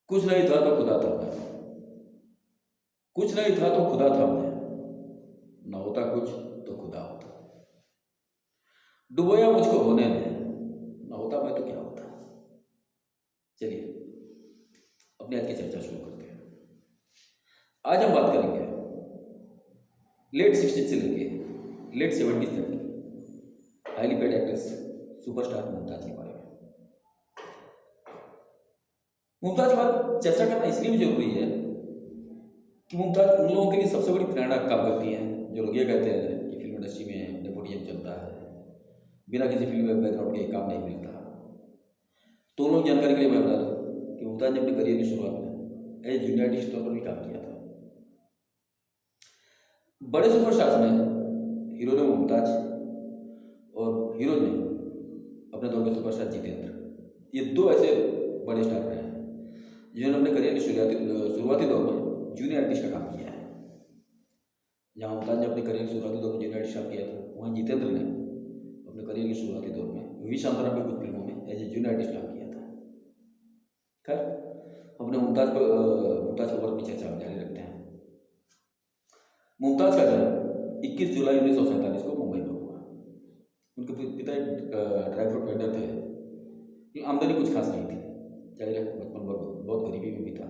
कुछ नहीं था तो खुदा था मैं, कुछ नहीं था तो खुदा था मैं, न होता कुछ तो खुदा होता। डुबोया मुझको होने में, न होता मैं तो क्या होता। चलिए अपनी आज की चर्चा शुरू करते हैं। आज हम बात करेंगे लेट 60 से लेके लेट 70 तक की highly paid actress superstar Mumtaz के बारे में। मुमताज पर चर्चा करना इसलिए भी जरूरी है कि मुमताज उन लोगों के लिए सबसे बड़ी प्रेरणा काम करती हैं जो लोग ये कहते हैं कि फिल्म इंडस्ट्री में नेपोटिज्म चलता है, बिना किसी फिल्म बैकग्राउंड के काम नहीं मिलता। तो उन लोग जानकारी के लिए मैं बता दूं कि मुमताज ने अपने करियर की शुरुआत में एज जूनियर आर्टिस्ट तौर पर भी काम किया था। बड़े सुपरस्टार्स में हीरो ने मुमताज और हीरो ने अपने दौर के सुपरस्टार जितेंद्र, ये दो ऐसे बड़े स्टार रहे हैं जिन्होंने अपने करियर के शुरुआती दौर में जूनियर आर्टिस्ट का काम किया है। जहाँ मुमताज ने अपने करियर के शुरुआती दौर में जूनियर आर्टिस्ट काम किया था, वहीं जितेंद्र ने अपने करियर के शुरुआती दौर में वी शांताराम की कुछ फिल्मों में एज ए जूनियर आर्टिस्ट काम किया था। खैर अपने मुमताज के वर्क की चर्चा हम जारी रखते हैं। मुमताज का जन्म 21 जुलाई 1947 को मुंबई में हुआ। उनके पिता एक ड्राई फ्रूट वेंडर थे, लेकिन आमदनी कुछ खास नहीं थी। जाहिर है बचपन बहुत गरीबी में बीता।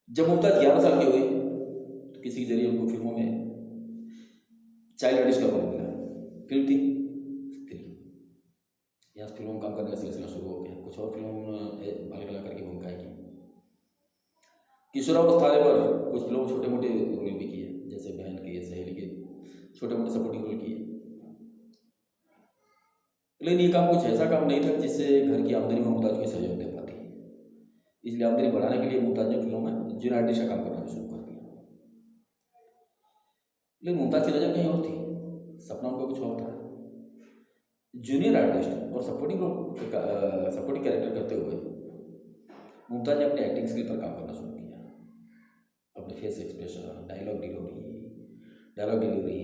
जब मुमताज 11 साल की हुई तो किसी के जरिए उनको फिल्मों में चाइल्ड आर्टिस्ट का रोल मिला। फिल्म थी स्त्री। यहाँ फिल्मों में काम करने का सिलसिला शुरू हो गया। कुछ और फिल्मों में बाल कलाकार की भूमिकाएं की। किशोरावस्था पर कुछ फिल्मों में छोटे मोटे रोल भी किए, जैसे बहन के, सहेली के छोटे मोटे सपोर्टिंग रोल किए। लेकिन ये काम कुछ ऐसा काम नहीं था जिससे घर की आमदनी में मुमताज को सहयोग दे पाती। इसलिए आमदनी बढ़ाने के लिए मुमताज ने फिल्मों में जूनियर आर्टिस्ट का काम करना शुरू कर दिया। लेकिन मुमताज की नज़र कहीं और थी, सपना उनका कुछ और था। जूनियर आर्टिस्ट और सपोर्टिंग कैरेक्टर करते हुए मुमताज ने अपने एक्टिंग स्किल पर काम करना शुरू किया। अपने face expression, dialogue delivery,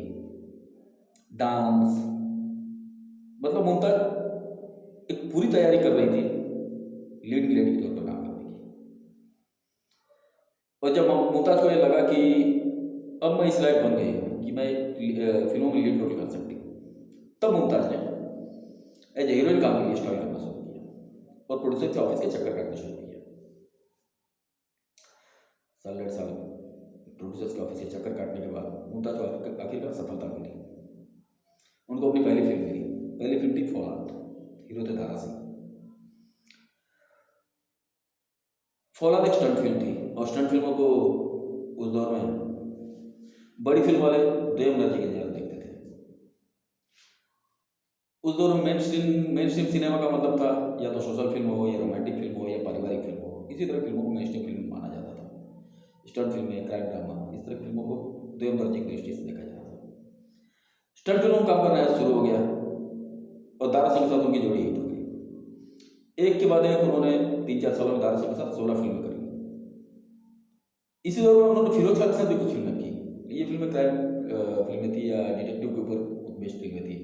dance, मतलब मुमताज एक पूरी तैयारी कर रही थी लीड लेडी के तौर पर काम करने की। और जब मुमताज को ये लगा कि अब मैं इस लायक बन गई हूँ कि मैं फिल्मों में लीड रोल कर सकती हूँ, तब मुमताज ने एज ए हीरोइन काम के लिए स्ट्रगल करना शुरू किया और प्रोड्यूसर के ऑफिस के चक्कर काटना शुरू किया। साल डेढ़ साल प्रोड्यूसर्स के ऑफिस के चक्कर काटने के बाद मुमताज को आखिरकार सफलता मिली। उनको अपनी पहली फिल्म मिली। पहली फिल्म थी फौलाद, हीरो थे दारा सिंह। फौलाद एक स्टंट फिल्म थी और स्टंट फिल्मों को उस दौर में बड़ी फिल्म वाले देव नर्जी के ज़्यादा देखते थे। उस दौर में मेन स्ट्रीम सिनेमा का मतलब था या तो सोशल फिल्म हो, या रोमांटिक फिल्म हो, या पारिवारिक फिल्म हो। इसी तरह फिल्मों को मेन स्ट्रीम फिल्म माना जाता था। स्टंट फिल्में, क्राइम ड्रामा, इस तरह फिल्मों को देव नर्जी की दृष्टि से देखा जाता था। स्टंट फिल्मों में काम करना शुरू हो गया और दारा सिंह के साथ उनकी जोड़ी हिट हो गई। एक के बाद एक उन्होंने 3-4 सालों में दारा सिंह के साथ 16 फिल्में करी। इसी दौरान उन्होंने फिरोज खान के साथ भी कुछ फिल्में की। ये फिल्में क्राइम फिल्में थी या डिटेक्टिव के ऊपर बेस्ड फिल्में थी।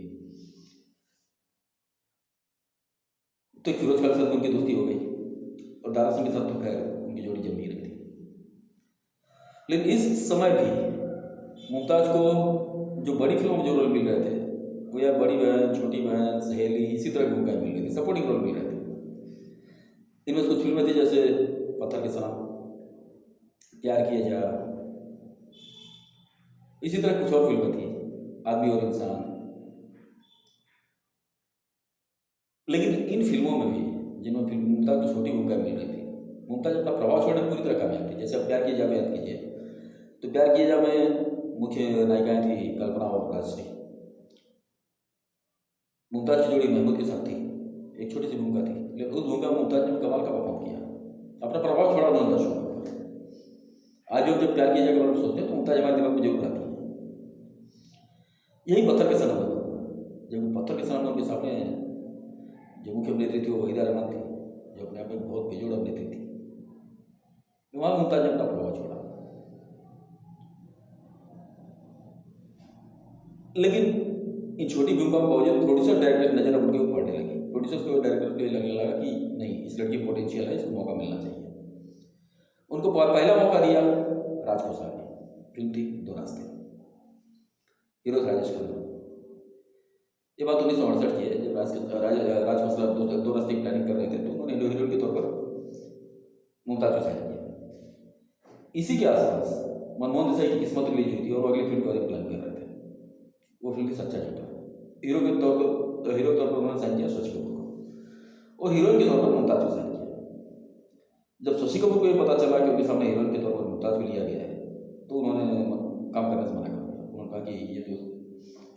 तो फिरोज खान के साथ उनकी दोस्ती हो गई और दारा सिंह के साथ तो खैर उनकी जोड़ी जम ही रही थी। लेकिन इस समय भी मुमताज को जो बड़ी फिल्मों में जो रोल मिल रहे थे वो या बड़ी बहन, छोटी बहन, सहेली, इसी तरह की भूमिकाएं मिल रही थी, सपोर्टिंग रोल मिल रहे थे। इनमें कुछ फिल्में थी जैसे पत्थर के सनम, प्यार किए जा, इसी तरह कुछ और फिल्में थी, आदमी और इंसान। लेकिन इन फिल्मों में भी जिनमें फिल्म मुमताज को छोटी भूमिका मिल रही थी, मुमताज अपना प्रभाव छोड़ने में पूरी तरह कामयाब थी। जैसे अब प्यार किए जा में याद कीजिए, तो प्यार किए जा में मुख्य नायिकाएं थी कल्पना और राजश्री। मुमताज की जोड़ी महमूद के साथ थी, एक छोटी सी भूमिका थी, लेकिन उस भूमिका में मुमताज ने कमाल का परफॉर्म किया, अपना प्रभाव छोड़ा उन्होंने दर्शकों पर। आज जब प्यार किए जा के बारे में सोचते हैं तो मुमताज हमारे दिमाग में जरूर आती है। यही पत्थर के सनम में जब पत्थर के सनम में उनके सामने जो मुख्य अभिनेत्री थी वो वहीदा रहमान थी, जो अपने आप में बहुत बेजोड़ अभिनेत्री थी। वहाँ मुमताज ने अपना प्रभाव छोड़ा। लेकिन इन छोटी भूमिकाओं के बावजूद प्रोड्यूसर डायरेक्टर की नजर अब उनके ऊपर पड़ने लगी। प्रोड्यूसर्स को, डायरेक्टर को ये लगने लगा कि नहीं, इस लड़की पोटेंशियल है, इसको मौका मिलना चाहिए। उनको पहला मौका दिया राज खोसला ने। फिल्म थी दो रास्ते, हीरो राजेश खन्ना। ये बात 1968 की है, जब राज खोसला दो रास्ते की प्लानिंग कर रहे थे, तो उन्होंने हीरोइन के तौर पर मुमताज को साइन किया। इसी के आसपास मनमोहन देसाई की किस्मत रिलीज हुई थी और वो अगली फिल्म का प्लान कर रहे थे। वो फिल्म थी सच्चा झूठा। हीरो के तौर पर उन्होंने साइन किया शशि कपूर को, और हीरोइन के तौर पर मुमताज को साइन किया। जब शशि कपूर को ये पता चला कि उनके सामने हीरोइन के तौर पर मुमताज को लिया गया है, तो उन्होंने काम करने से मना कर दिया। उन्होंने कहा कि ये तो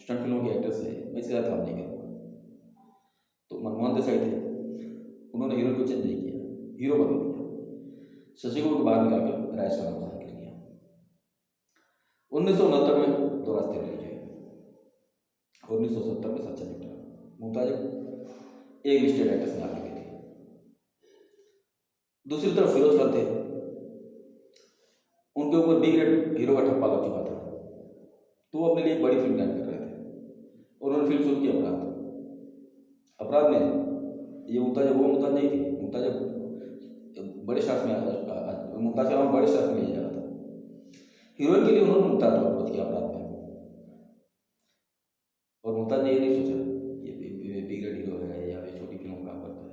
स्टंट फिल्मों के एक्टर्स है, मैं इसके साथ काम नहीं करूँगा। तो मनमोहन देसाई थे, उन्होंने हीरोइन को चेंज नहीं किया, हीरो बदल दिया। शशि कपूर को बाहर निकालकर राजेश खन्ना को साइन कर लिया। 1969 में दो रास्ते रिलीज हुए, 1970 में सच्चा झूठा। मुमताज एक लिस्टेड एक्टर्स में आ चुकी थी। दूसरी तरफ फिरोज खान थे, उनके ऊपर बी ग्रेड हीरो का ठप्पा लग चुका था, तो वो अपने लिए एक बड़ी फिल्म प्लान कर रहे थे। उन्होंने फिल्म शुरू की अपराध में। ये मुमताज वो मुमताज नहीं थी, मुमताज बड़े स्टार्स में मुमताज का नाम बड़े स्टार्स में लिया जा रहा था। हीरोइन के लिए उन्होंने मुमताज को अप्रोच किया अपराध में, और मुमताज ने ये नहीं सोचा ये बी ग्रेड हीरो है या ये छोटी फिल्मों में काम करता है।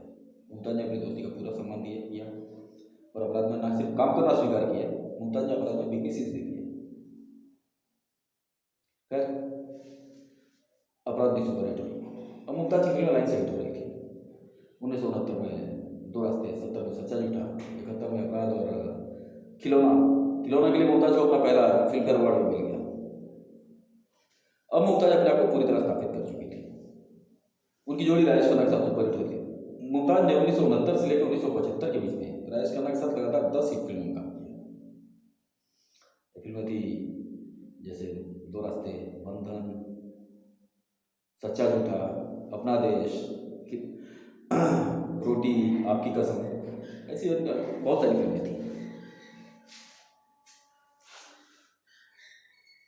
मुमताज ने अपनी दोस्ती का पूरा सम्मान किया और अपराध में ना सिर्फ काम करना स्वीकार किया, मुमताज ने अपराध में बिग सीरीज दे दी। खैर, अपराध भी सुपरहिट हुई। अब मुमताज की फिल्म लाइन से हिट हो रही थी। 1969 में दो रास्ते, 70 में सच्चा झूठा, 71 में अपराध और खिलौना के लिए मुमताज को अपना पहला फिल्म फेयर अवार्ड मिल गया। अब मुमताज अपने आप को पूरी तरह स्थापित कर चुकी थी। उनकी जोड़ी राजेश खन्ना के साथ सुपरहिट हुई थी। मुमताज ने 1969 से लेकर 1975 के बीच में राजेश खन्ना के साथ लगातार 10 हिट फिल्मों में काम किया। फिल्में थी जैसे दो रास्ते, बंधन, सच्चा झूठा, अपना देश, रोटी, आपकी कसम, ऐसी बहुत सारी फिल्में थी।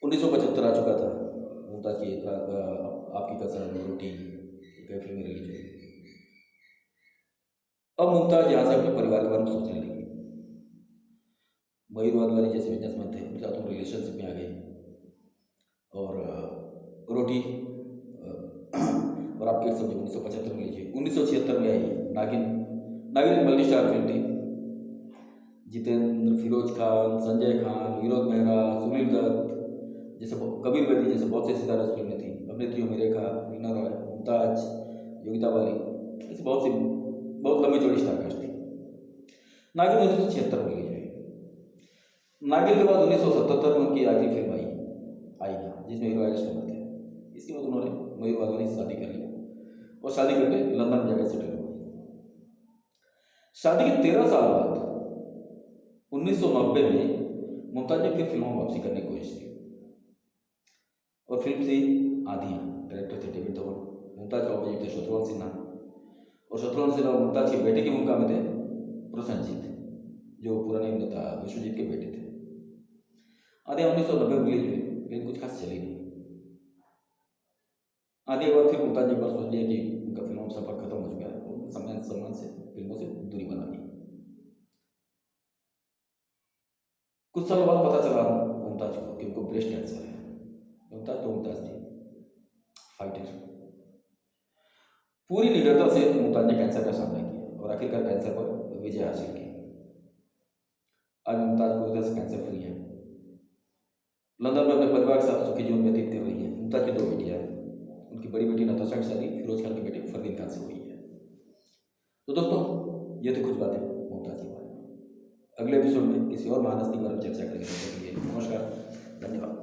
1975 आ चुका था, मुमताज की आपकी कसम, रोटी, कई फिल्में रिलीज हुई। अब मुमताज यहाँ से अपने परिवार के बारे में सोचने लगी। मयूर वादवानी जैसे बिजनेसमैन थे, उनके साथ वो रिलेशनशिप में आ गई। और रोटी और आपकी कसम 1975 में रिलीज हुई। 1976 में आई नागिन एक मल्टी स्टार फिल्म थी। जितेंद्र, फिरोज खान, संजय खान, विनोद मेहरा, सुनील दत्त जैसे, कबीर बेदी जैसे बहुत से सितारे उस फिल्म में थी। अभिनेत्रियों में रेखा, रीना रॉय, मुमताज, योगिता बाली, ऐसी बहुत लंबी चौड़ी स्टार कास्ट थी। नागिन 1976 में रिलीज हुई। नागिन के बाद 1977 में उनकी आखिरी फिल्म आई जिसमें हीरो राजेश खन्ना थे। इसके बाद उन्होंने मयूर वादवानी से शादी कर लिया और शादी करके लंदन में जाकर सेटल हो गई। शादी के 13 साल बाद 1990 में मुमताज ने फिर फिल्मों में वापसी करने की कोशिश की और फिल्म थी आधियाँ। डायरेक्टर थे डेविड धवन, मुमताज के ऑपोजिट थे शत्रुघ्न सिन्हा, और शत्रुघ्न सिन्हा और मुमताज के बेटे की भूमिका में थे प्रसन्नजीत, जो पुराने अभिनेता विश्वजीत के बेटे थे। आधियाँ 1990 में रिलीज हुई, लेकिन कुछ खास चली नहीं। आधी के बाद फिर मुमताज ने एक बार सोच लिया कि उनका फिल्मों में सफर खत्म हो चुका है और सम्मान से फिल्मों से दूरी बना ली। कुछ सालों बाद पता चला मुमताज को कि उनको ब्रेस्ट कैंसर है। मुमताज थी फाइटर। पूरी निडरता से मुमताज ने कैंसर का सामना किया और आखिरकार कैंसर पर विजय हासिल की। आज मुमताज पूरी तरह से कैंसर फ्री है। लंदन में अपने परिवार के साथ सुखी जीवन व्यतीत कर रही है। मुमताज की 2 बेटियां हैं। उनकी बड़ी बेटी नताशा की शादी फिरोज खान के बेटे फरदीन खान से हुई है। तो दोस्तों, ये थी कुछ बातें मुमताज के बारे में। अगले एपिसोड में किसी और महान हस्ती पर हम चर्चा करेंगे। नमस्कार, धन्यवाद।